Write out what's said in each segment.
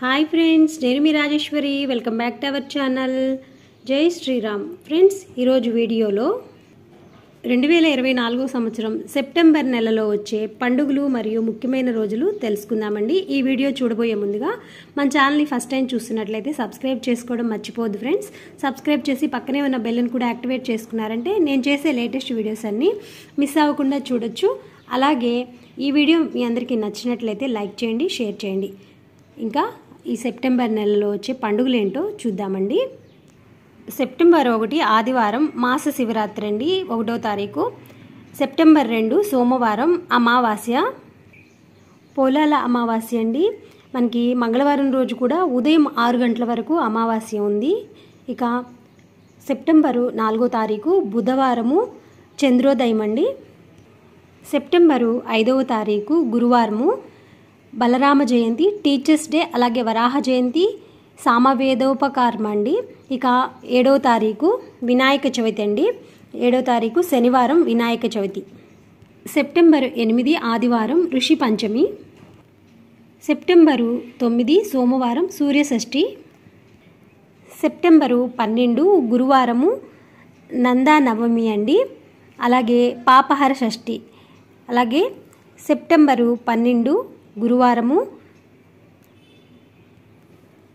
High friends నేను మీ Rajeshwari welcome back to our channel Jai Shriram friends ఈ రోజు వీడియోలో 2024 సంవత్సరం సెప్టెంబర్ నెలలో వచ్చే పండుగలు మరియు ముఖ్యమైన రోజులు తెలుసుకుందామండి। ఈ వీడియో చూడబోయే ముందుగా మన ఛానల్ ని ఫస్ట్ టైం చూస్తున్నట్లయితే సబ్స్క్రైబ్ చేసుకోవడం మర్చిపోవద్దు ఫ్రెండ్స్। సబ్స్క్రైబ్ చేసి పక్కనే ఉన్న బెల్ ని కూడా యాక్టివేట్ చేసుకున్నారంటే నేను చేసే లేటెస్ట్ వీడియోస్ అన్ని మిస్ అవ్వకుండా చూడొచ్చు। అలాగే ఈ వీడియో మీ అందరికీ నచ్చినట్లయితే లైక్ చేయండి, షేర్ చేయండి। ఇంకా ఈ సెప్టెంబర్ నెలలో వచ్చే పండుగలు ఏంటో చూద్దామండి। సెప్టెంబర్ 1 ఆదివారం మాస శివరాత్రి అండి, 1వ తారీఖు। సెప్టెంబర్ 2 సోమవారం అమావాస్య, పోలాల అమావాస్య అండి। మనకి మంగళవారం రోజు కూడా ఉదయం 6 గంటల వరకు అమావాస్య ఉంది। ఇక సెప్టెంబర్ 4వ తారీఖు బుధవారము చంద్రోదయం అండి। సెప్టెంబర్ 5వ తారీఖు గురువారము బలరామ జయంతి, టీచర్స్ డే, అలాగే వరాహ జయంతి, సామవేదోపకర్మ అండి। ఇక 7వ తారీఖు వినాయక చవితి అండి, 7వ తారీఖు శనివారం వినాయక చవితి। సెప్టెంబర్ 8 ఆదివారం ఋషి పంచమి। సెప్టెంబర్ 9 సోమవారం సూర్య షష్ఠి। సెప్టెంబర్ 12 గురువారము నందా నవమి అండి, అలాగే పాపహర షష్ఠి। అలాగే సెప్టెంబర్ 12 గురువారము,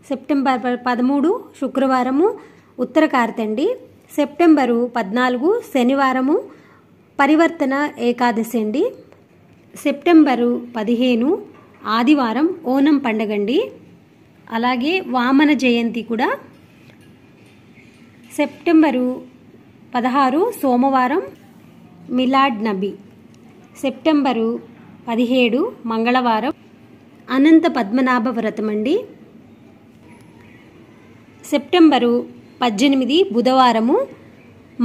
సెప్టెంబర్ 13 శుక్రవారము ఉత్తర కార్తె అండి। సెప్టెంబర్ 14 శనివారము పరివర్తన ఏకాదశి అండి। సెప్టెంబర్ 15 ఆదివారం ఓనం పండుగ అండి, అలాగే వామన జయంతి కూడా। సెప్టెంబర్ 16 సోమవారం మిలాడ్ నబీ। సెప్టెంబర్ 17 మంగళవారం అనంత పద్మనాభ వ్రతం అండి। సెప్టెంబర్ 18 బుధవారము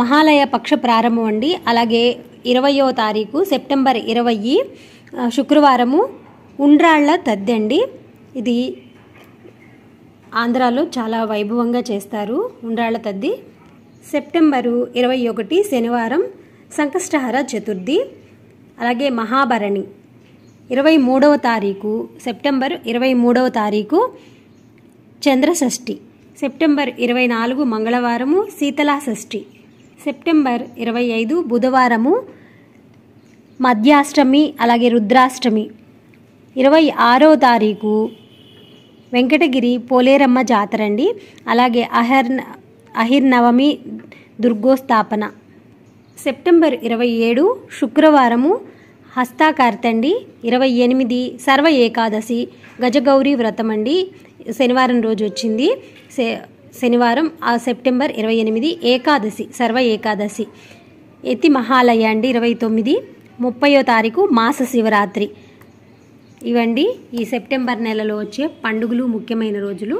మహాలయ పక్ష ప్రారంభం అండి, అలాగే 20వ తారీఖు సెప్టెంబర్ 20 శుక్రవారము ఉండ్రాళ్ళ తద్ది అండి। ఇది ఆంధ్రాలో చాలా వైభవంగా చేస్తారు ఉండ్రాళ్ళ తద్ది। సెప్టెంబర్ 21 శనివారం సంకష్టహర చతుర్థి, అలాగే మహాభరణి। 23వ తారీఖు సెప్టెంబర్ 23వ తారీఖు చంద్రషష్ఠి। సెప్టెంబర్ 24 మంగళవారము శీతలా షష్ఠి। సెప్టెంబర్ 25 బుధవారము మధ్యాష్టమి, అలాగే రుద్రాష్టమి। 26వ తారీఖు వెంకటగిరి పోలేరమ్మ జాతర అండి, అలాగే అహిర్నవమి దుర్గోస్థాపన। సెప్టెంబర్ 27 శుక్రవారము హస్తాకార్తె అండి, 28 సర్వ ఏకాదశి గజగౌరి వ్రతం అండి, శనివారం రోజు వచ్చింది శనివారం సెప్టెంబర్ 28 ఏకాదశి సర్వ ఏకాదశి। ఎతి మహాలయ అండి 29, 30వ తారీఖు మాస శివరాత్రి। ఇవండి ఈ సెప్టెంబర్ నెలలో వచ్చే పండుగలు ముఖ్యమైన రోజులు।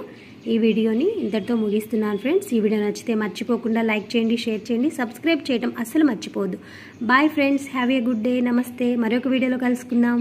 ఈ వీడియోని ఇంతటితో ముగిస్తున్నాను ఫ్రెండ్స్। ఈ వీడియో నచ్చితే మర్చిపోకుండా లైక్ చేయండి, షేర్ చేయండి, సబ్స్క్రైబ్ చేయడం అస్సలు మర్చిపోవద్దు। Bye friends, have a good day, నమస్తే। మరొక వీడియోలో కలుసుకుందాం।